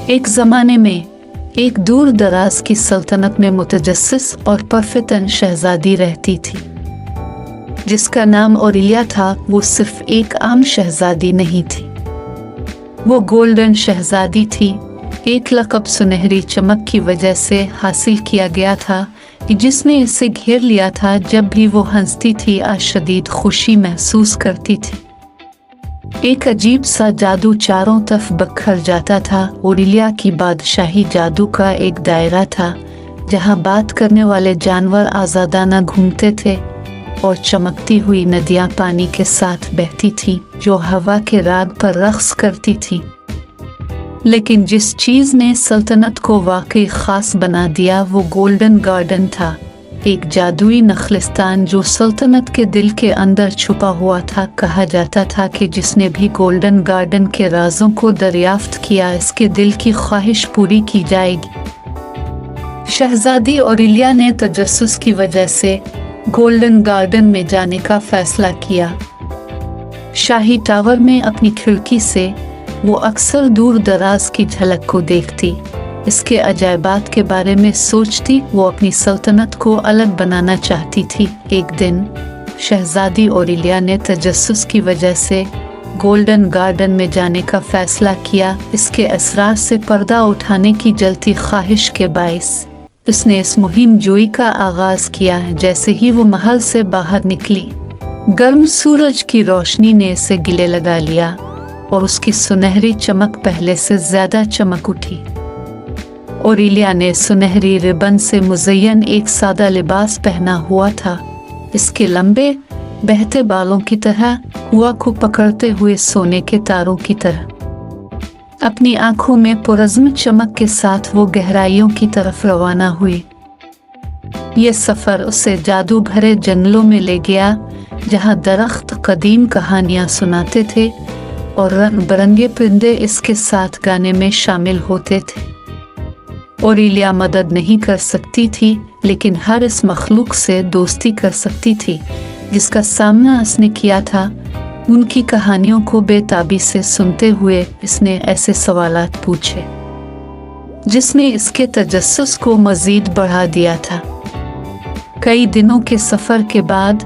एक ज़माने में एक दूर दराज की सल्तनत में मुतजस्सिस और परफितन शहजादी रहती थी जिसका नाम ओरिलिया था। वो सिर्फ एक आम शहजादी नहीं थी, वो गोल्डन शहजादी थी। एक लक़ब सुनहरी चमक की वजह से हासिल किया गया था जिसने इसे घेर लिया था। जब भी वो हंसती थी शदीद खुशी महसूस करती थी। एक अजीब सा जादू चारों तरफ बिखर जाता था। ओरिलिया की बादशाही जादू का एक दायरा था जहां बात करने वाले जानवर आज़ादाना घूमते थे और चमकती हुई नदियां पानी के साथ बहती थीं जो हवा के राग पर रक़्स करती थीं। लेकिन जिस चीज़ ने सल्तनत को वाकई ख़ास बना दिया वो गोल्डन गार्डन था, एक जादुई नखलिस्तान जो सल्तनत के दिल के अंदर छुपा हुआ था। कहा जाता था कि जिसने भी गोल्डन गार्डन के राजों को दरियाफ्त किया इसके दिल की ख्वाहिश पूरी की जाएगी। शहजादी ओरिलिया ने तजस्सुस की वजह से गोल्डन गार्डन में जाने का फैसला किया। शाही टावर में अपनी खिड़की से वो अक्सर दूर दराज की झलक को देखती, इसके अजायबात के बारे में सोचती। वो अपनी सल्तनत को अलग बनाना चाहती थी। एक दिन शहजादी ओरिलिया ने तजस्सुस की वजह से गोल्डन गार्डन में जाने का फैसला किया। इसके असरार से पर्दा उठाने की जलती ख्वाहिश के बाइस उसने इस मुहिम जोई का आगाज किया। जैसे ही वो महल से बाहर निकली, गर्म सूरज की रोशनी ने इसे गिले लगा लिया और उसकी सुनहरी चमक पहले से ज्यादा चमक उठी। ओरिलिया ने सुनहरी रिबन से मुज़य्यन एक सादा लिबास पहना हुआ था। इसके लंबे बहते बालों की तरह, हुआ को पकड़ते हुए सोने के तारों की तरह। अपनी आंखों में पुरज़्म चमक के साथ वो गहराइयों की तरफ रवाना हुई। ये सफ़र उसे जादू भरे जंगलों में ले गया जहाँ दरख्त कदीम कहानियाँ सुनाते थे और रंग बिरंगे परिंदे इसके साथ गाने में शामिल होते थे। ओरिलिया मदद नहीं कर सकती थी लेकिन हर इस मखलूक से दोस्ती कर सकती थी जिसका सामना इसने किया था। उनकी कहानियों को बेताबी से सुनते हुए इसने ऐसे सवालात पूछे जिसने इसके तजस्सुस को मज़ीद बढ़ा दिया था। कई दिनों के सफ़र के बाद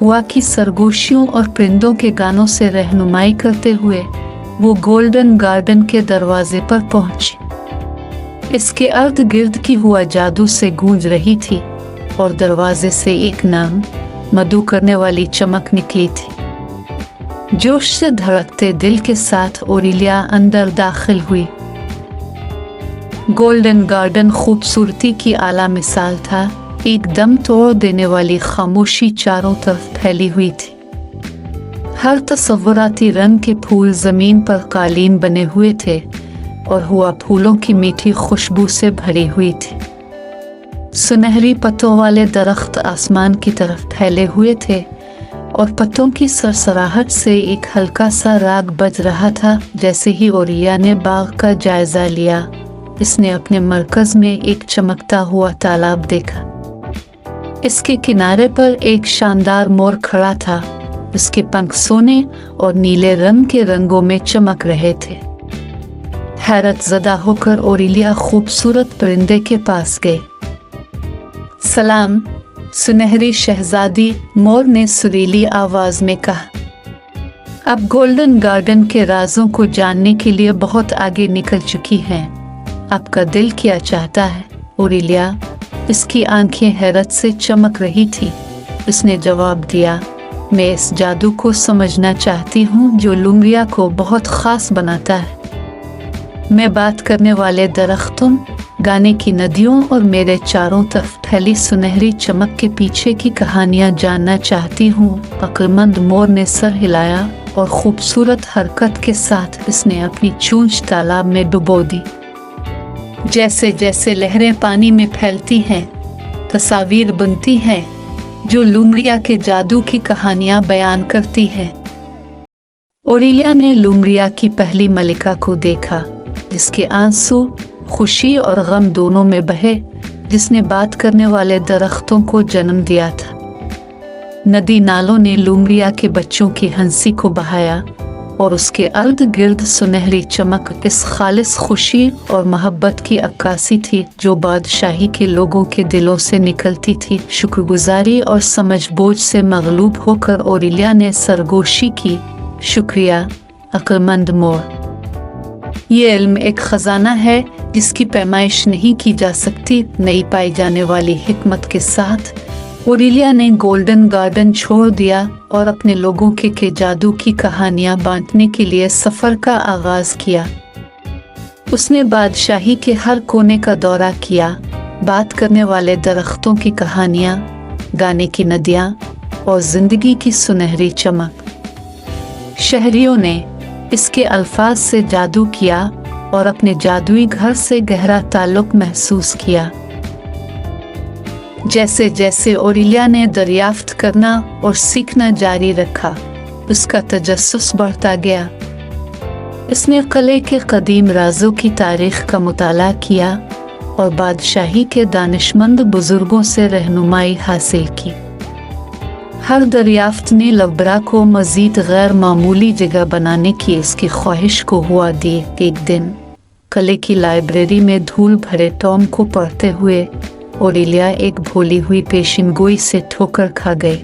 हुआ की सरगोशियों और परिंदों के गानों से रहनुमाई करते हुए वो गोल्डन गार्डन के दरवाजे पर पहुंची। इसके अर्ध गिर्द की हुआ जादू से गूंज रही थी और दरवाजे से एक नाम मधु करने वाली चमक निकली थी। जोश से धड़कते दिल के साथ ओरिलिया अंदर दाखिल हुई। गोल्डन गार्डन खूबसूरती की आला मिसाल था। एकदम तोड़ देने वाली खामोशी चारों तरफ फैली हुई थी। हर तसव्वुराती रंग के फूल जमीन पर कालीन बने हुए थे और हुआ फूलों की मीठी खुशबू से भरी हुई थी। सुनहरी पत्तों वाले दरख्त आसमान की तरफ फैले हुए थे और पत्तों की सरसराहट से एक हल्का सा राग बज रहा था। जैसे ही ओरिलिया ने बाग का जायजा लिया, इसने अपने मरकज में एक चमकता हुआ तालाब देखा। इसके किनारे पर एक शानदार मोर खड़ा था। उसके पंख सोने और नीले रंग के रंगों में चमक रहे थे। हैरत ज़दा होकर ओरिलिया खूबसूरत परिंदे के पास गए। सलाम सुनहरी शहजादी, मोर ने सुरीली आवाज में कहा। अब गोल्डन गार्डन के राजों को जानने के लिए बहुत आगे निकल चुकी हैं। आपका दिल क्या चाहता है ओरिलिया? इसकी आंखें हैरत से चमक रही थी। उसने जवाब दिया, मैं इस जादू को समझना चाहती हूँ जो लुमरिया को बहुत ख़ास बनाता है। मैं बात करने वाले दरख्तों, गाने की नदियों और मेरे चारों तरफ फैली सुनहरी चमक के पीछे की कहानियाँ जानना चाहती हूँ। अक्लमंद मोर ने सर हिलाया और खूबसूरत हरकत के साथ इसने अपनी चोंच तालाब में डुबो दी। जैसे जैसे लहरें पानी में फैलती हैं, तस्वीर बनती हैं जो लुमरिया के जादू की कहानियां बयान करती है। ओरिलिया ने लुमरिया की पहली मलिका को देखा जिसके आंसू खुशी और गम दोनों में बहे, जिसने बात करने वाले दरख्तों को जन्म दिया था। नदी नालों ने लुमरिया के बच्चों की हंसी को बहाया और उसके अर्ध गिर्द सुनहरी चमक इस खालिस खुशी और मोहब्बत की अक्कासी थी जो बादशाही के लोगों के दिलों से निकलती थी। शुक्रगुजारी और समझबूझ से मगलूब होकर ओरेलिया ने सरगोशी की, शुक्रिया अक्लमंद मोर। ये इल्म एक खजाना है जिसकी पैमाइश नहीं की जा सकती। नई पाई जाने वाली हिकमत के साथ ओरेलिया ने गोल्डन गार्डन छोड़ दिया और अपने लोगों के जादू की कहानियां बांटने के लिए सफ़र का आगाज़ किया। उसने बादशाही के हर कोने का दौरा किया, बात करने वाले दरख्तों की कहानियां, गाने की नदियां और ज़िंदगी की सुनहरी चमक। शहरियों ने इसके अल्फाज से जादू किया और अपने जादुई घर से गहरा ताल्लुक़ महसूस किया। जैसे जैसे ओरेलिया ने दरियाफ्त करना और सीखना जारी रखा, उसका तजस्सुस बढ़ता गया। इसने किले के कदीम राज़ों की तारीख़ का मुताला किया और बादशाही के दानिशमंद बुज़ुर्गों से रहनुमाई हासिल की। हर दरियाफ्त ने लवबरा को मज़ीद गैर मामूली जगह बनाने की इसकी ख्वाहिश को हुआ दी। एक दिन किले की लाइब्रेरी में धूल भरे टॉम को पढ़ते हुए ओरेलिया एक भोली हुई पेशिनगोई से ठोकर खा गए।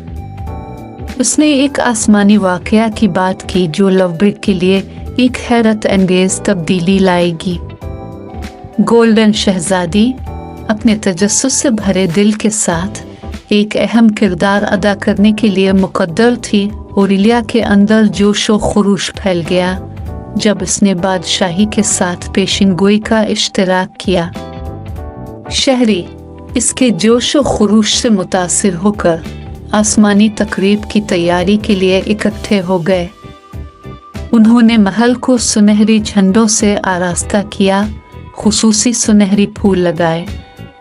उसने एक आसमानी वाक़या की बात की जो लवब्रिक के लिए एक हैरत अंगेज़ तब्दीली लाएगी। गोल्डन शहज़ादी अपने तजस्सुस से भरे दिल के साथ एक अहम किरदार अदा करने के लिए मुकद्दर थी। ओरेलिया के अंदर जोश व खुरूश फैल गया जब उसने बादशाही के साथ पेशिनगोई का इश्तराक किया। शहरी इसके जोश व खुरूश से मुतासिर होकर आसमानी तकरीब की तैयारी के लिए इकट्ठे हो गए। उन्होंने महल को सुनहरी झंडों से आरास्ता किया, खुसूसी सुनहरी फूल लगाए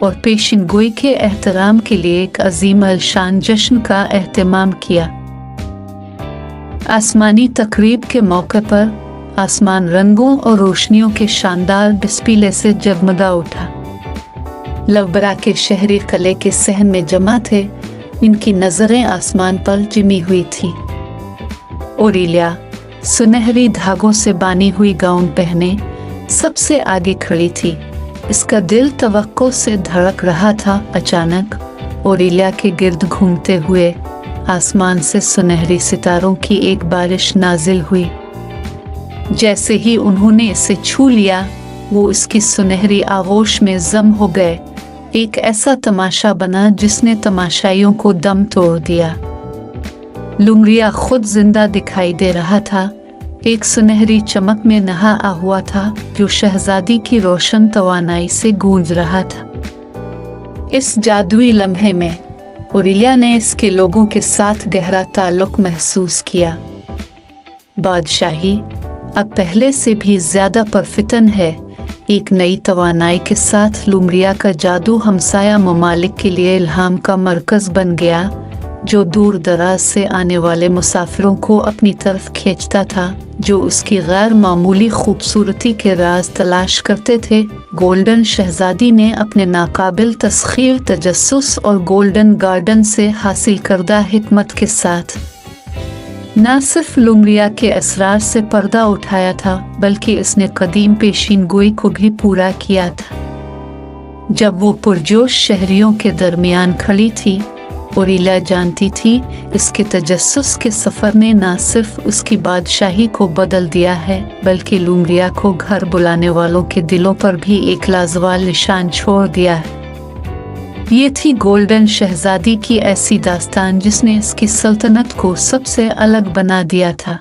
और पेशिनगोई के एहतराम के लिए एक अजीम अलशान जश्न का एहतमाम किया। आसमानी तकरीब के मौके पर आसमान रंगों और रोशनियों के शानदार डिस्प्ले से जगमगा उठा। लवबरा के शहरी किले के सहन में जमा थे, इनकी नज़रें आसमान पर जिमी हुई थी। ओरेलिया सुनहरी धागों से बानी हुई गाउन पहने सबसे आगे खड़ी थी। इसका दिल तवक्को से धड़क रहा था। अचानक ओरेलिया के गिर्द घूमते हुए आसमान से सुनहरी सितारों की एक बारिश नाजिल हुई। जैसे ही उन्होंने इसे छू लिया, वो इसकी सुनहरी आगोश में जम हो गए। एक ऐसा तमाशा बना जिसने तमाशाइयों को दम तोड़ दिया। लुमरिया खुद जिंदा दिखाई दे रहा था, एक सुनहरी चमक में नहा हुआ था जो शहजादी की रोशन तवानाई से गूंज रहा था। इस जादुई लम्हे में ओरेलिया ने इसके लोगों के साथ गहरा ताल्लुक महसूस किया। बादशाही अब पहले से भी ज्यादा परफितन है। एक नई तवानाई के साथ लुमरिया का जादू हमसाया ममालिक के लिए इल्हाम का मरकज बन गया, जो दूर दराज से आने वाले मुसाफिरों को अपनी तरफ खींचता था, जो उसकी गैर मामूली खूबसूरती के राज तलाश करते थे। गोल्डन शहजादी ने अपने नाकाबिल तस्खीर तजस्सुस और गोल्डन गार्डन से हासिल करदा हिकमत के साथ न सिर्फ लुमरिया के असरार से पर्दा उठाया था, बल्कि इसने कदीम पेशीनगोई को भी पूरा किया था। जब वो पुरजोश शहरियों के दरमियान खड़ी थी, ओरेलिया जानती थी इसके तजस्सुस के सफ़र ने न सिर्फ उसकी बादशाही को बदल दिया है, बल्कि लुमरिया को घर बुलाने वालों के दिलों पर भी एक लाजवाब निशान छोड़ दिया है। ये थी गोल्डन शहजादी की ऐसी दास्तान जिसने इसकी सल्तनत को सबसे अलग बना दिया था।